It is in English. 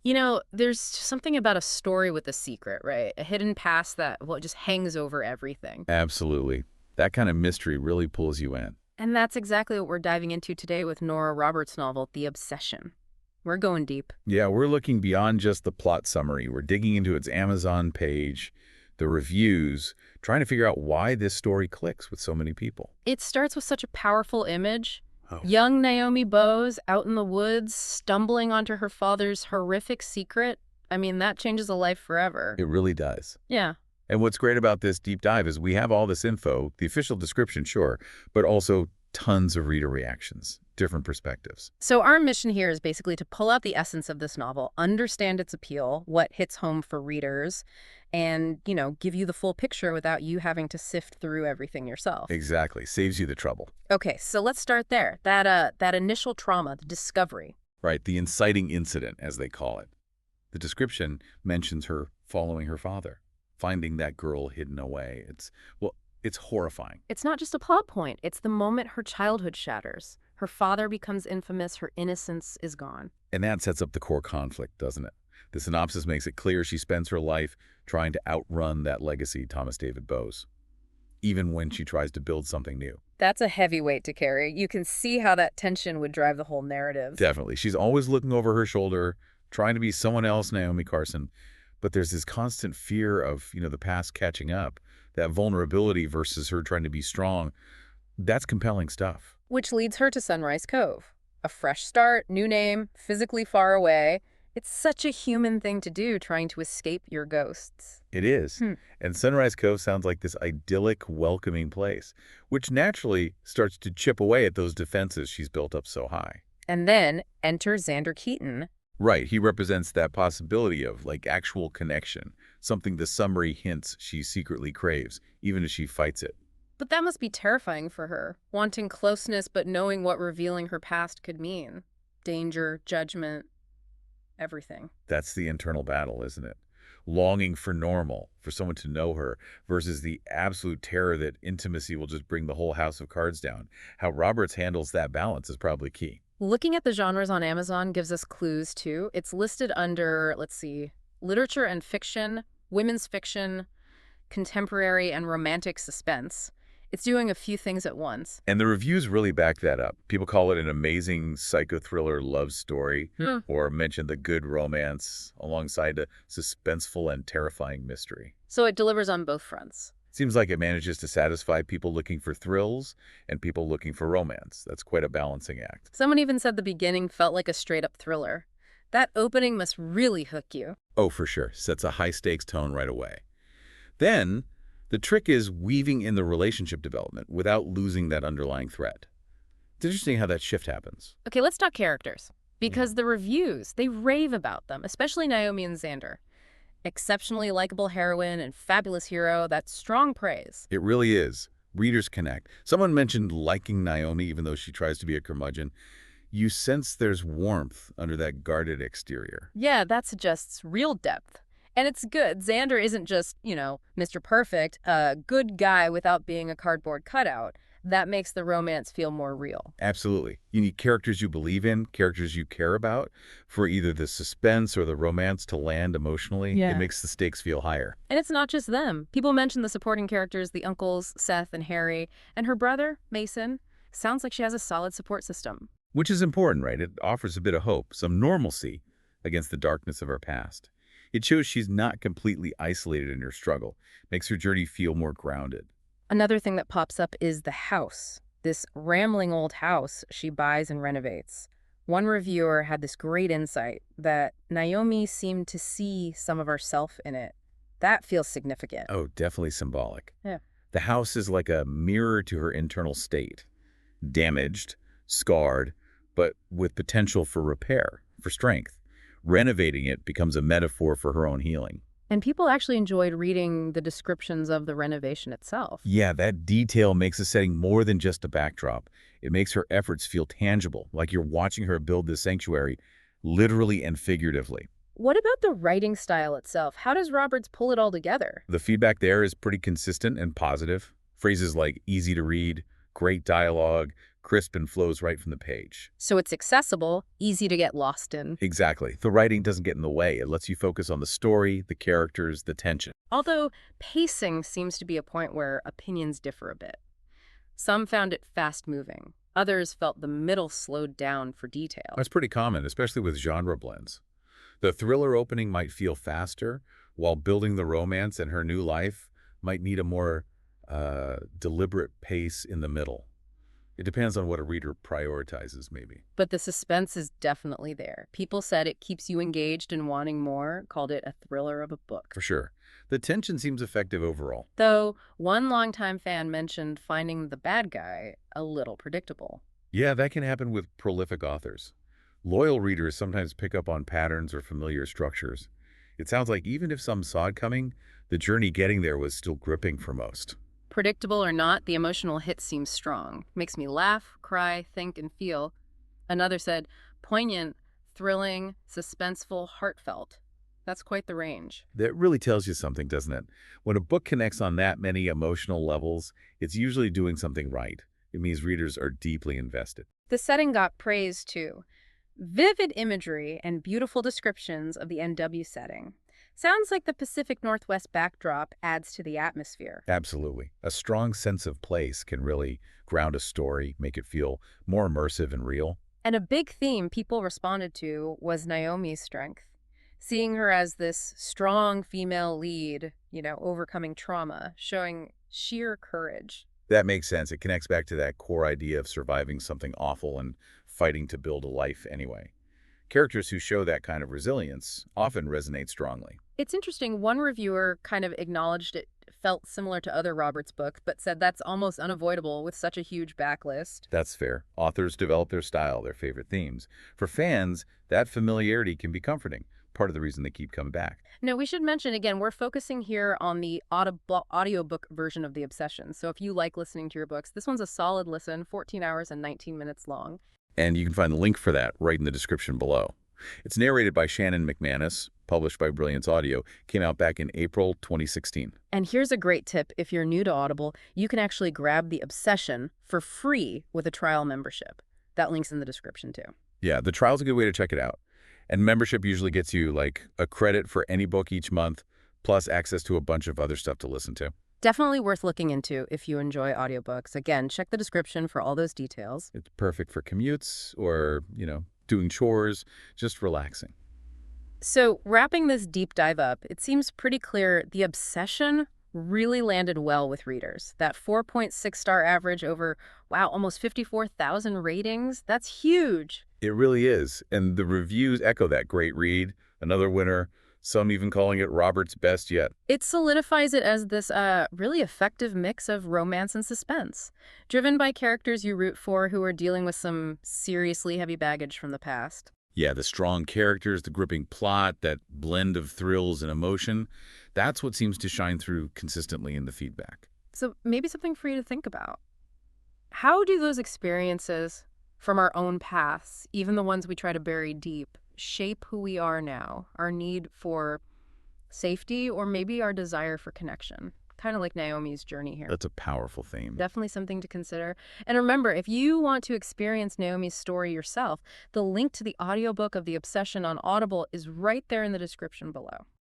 There's something about a story with a secret, right? A hidden past that, well, it just hangs over everything. Absolutely. That kind of mystery really pulls you in. And that's exactly what we're diving into today with Nora Roberts' novel, The Obsession. We're going deep. Yeah, we're looking beyond just the plot summary. We're digging into its Amazon page, the reviews, trying to figure out why this story clicks with so many people. It starts with such a powerful image. Oh, Young Naomi Bowes out in the woods, stumbling onto her father's horrific secret. I mean, that changes a life forever. it really does. Yeah. And what's great about this deep dive is we have all this info, the official description, sure, but also tons of reader reactions, different perspectives. So our mission here is basically to pull out the essence of this novel, understand its appeal, what hits home for readers, and, give you the full picture without you having to sift through everything yourself. Exactly. Saves you the trouble. Okay, so let's start there. That initial trauma, the discovery. Right, the inciting incident, as they call it. The description mentions her following her father, finding that girl hidden away. It's horrifying. It's not just a plot point. It's the moment her childhood shatters. Her father becomes infamous. Her innocence is gone. And that sets up the core conflict, doesn't it? The synopsis makes it clear she spends her life trying to outrun that legacy, Thomas David Bowes, even when she tries to build something new. That's a heavy weight to carry. You can see how that tension would drive the whole narrative. Definitely. She's always looking over her shoulder, trying to be someone else, Naomi Carson. But there's this constant fear of, the past catching up, that vulnerability versus her trying to be strong. That's compelling stuff. Which leads her to Sunrise Cove. A fresh start, new name, physically far away. It's such a human thing to do, trying to escape your ghosts. It is. Hmm. And Sunrise Cove sounds like this idyllic, welcoming place, which naturally starts to chip away at those defenses she's built up so high. And then enter Xander Keaton. Right, he represents that possibility of, actual connection, something the summary hints she secretly craves, even as she fights it. But that must be terrifying for her, wanting closeness but knowing what revealing her past could mean. Danger, judgment, everything. That's the internal battle, isn't it? Longing for normal, for someone to know her, versus the absolute terror that intimacy will just bring the whole house of cards down. How Roberts handles that balance is probably key. Looking at the genres on Amazon gives us clues, too. It's listed under, let's see, literature and fiction, women's fiction, contemporary and romantic suspense. It's doing a few things at once. And the reviews really back that up. People call it an amazing psychothriller love story, or mention the good romance alongside a suspenseful and terrifying mystery. So it delivers on both fronts. Seems like it manages to satisfy people looking for thrills and people looking for romance. That's quite a balancing act. Someone even said the beginning felt like a straight-up thriller. That opening must really hook you. Oh, for sure. Sets a high-stakes tone right away. Then, the trick is weaving in the relationship development without losing that underlying thread. It's interesting how that shift happens. Okay, let's talk characters. Because the reviews, they rave about them, especially Naomi and Xander. Exceptionally likable heroine and fabulous hero, that's strong praise. It really is. Readers connect. Someone mentioned liking Naomi even though she tries to be a curmudgeon. You sense there's warmth under that guarded exterior. Yeah, that suggests real depth. And it's good. Xander isn't just, Mr. Perfect, a good guy without being a cardboard cutout. That makes the romance feel more real. Absolutely. You need characters you believe in, characters you care about, for either the suspense or the romance to land emotionally. Yeah. It makes the stakes feel higher. And it's not just them. People mention the supporting characters, the uncles, Seth and Harry, and her brother, Mason. Sounds like she has a solid support system. Which is important, right? It offers a bit of hope, some normalcy against the darkness of her past. It shows she's not completely isolated in her struggle, makes her journey feel more grounded. Another thing that pops up is the house. This rambling old house she buys and renovates. One reviewer had this great insight that Naomi seemed to see some of herself in it. That feels significant. Oh, definitely symbolic. Yeah. The house is like a mirror to her internal state. Damaged, scarred, but with potential for repair, for strength. Renovating it becomes a metaphor for her own healing. And people actually enjoyed reading the descriptions of the renovation itself. Yeah, that detail makes the setting more than just a backdrop. It makes her efforts feel tangible, like you're watching her build this sanctuary, literally and figuratively. What about the writing style itself? How does Roberts pull it all together? The feedback there is pretty consistent and positive. Phrases like easy to read, great dialogue, crisp and flows right from the page. So it's accessible, easy to get lost in. Exactly. The writing doesn't get in the way. It lets you focus on the story, the characters, the tension. Although pacing seems to be a point where opinions differ a bit. Some found it fast-moving. Others felt the middle slowed down for detail. That's pretty common, especially with genre blends. The thriller opening might feel faster, while building the romance and her new life might need a more deliberate pace in the middle. It depends on what a reader prioritizes, maybe. But the suspense is definitely there. People said it keeps you engaged and wanting more, called it a thriller of a book. For sure. The tension seems effective overall. Though one longtime fan mentioned finding the bad guy a little predictable. Yeah, that can happen with prolific authors. Loyal readers sometimes pick up on patterns or familiar structures. It sounds like even if some saw it coming, the journey getting there was still gripping for most. Predictable or not, the emotional hit seems strong. Makes me laugh, cry, think, and feel. Another said, poignant, thrilling, suspenseful, heartfelt. That's quite the range. That really tells you something, doesn't it? When a book connects on that many emotional levels, it's usually doing something right. It means readers are deeply invested. The setting got praise, too. Vivid imagery and beautiful descriptions of the NW setting. Sounds like the Pacific Northwest backdrop adds to the atmosphere. Absolutely. A strong sense of place can really ground a story, make it feel more immersive and real. And a big theme people responded to was Naomi's strength. Seeing her as this strong female lead, overcoming trauma, showing sheer courage. That makes sense. It connects back to that core idea of surviving something awful and fighting to build a life anyway. Characters who show that kind of resilience often resonate strongly. It's interesting, one reviewer kind of acknowledged it felt similar to other Roberts books, but said that's almost unavoidable with such a huge backlist. That's fair. Authors develop their style, their favorite themes. For fans, that familiarity can be comforting, part of the reason they keep coming back. Now, we should mention again, we're focusing here on the audiobook version of The Obsession. So if you like listening to your books, this one's a solid listen, 14 hours and 19 minutes long. And you can find the link for that right in the description below. It's narrated by Shannon McManus, published by Brilliance Audio, came out back in April 2016. And here's a great tip. If you're new to Audible, you can actually grab The Obsession for free with a trial membership. That link's in the description too. Yeah, the trial's a good way to check it out. And membership usually gets you like a credit for any book each month, plus access to a bunch of other stuff to listen to. Definitely worth looking into if you enjoy audiobooks. Again, check the description for all those details. It's perfect for commutes or, doing chores, just relaxing. So wrapping this deep dive up, it seems pretty clear The Obsession really landed well with readers. That 4.6-star average over, wow, almost 54,000 ratings. That's huge. It really is. And the reviews echo that great read, another winner, some even calling it Robert's best yet. It solidifies it as this really effective mix of romance and suspense, driven by characters you root for who are dealing with some seriously heavy baggage from the past. Yeah, the strong characters, the gripping plot, that blend of thrills and emotion, that's what seems to shine through consistently in the feedback. So maybe something for you to think about. How do those experiences from our own pasts, even the ones we try to bury deep, shape who we are now, our need for safety, or maybe our desire for connection? Kind of like Naomi's journey here. That's a powerful theme. Definitely something to consider. And remember, if you want to experience Naomi's story yourself, the link to the audiobook of The Obsession on Audible is right there in the description below.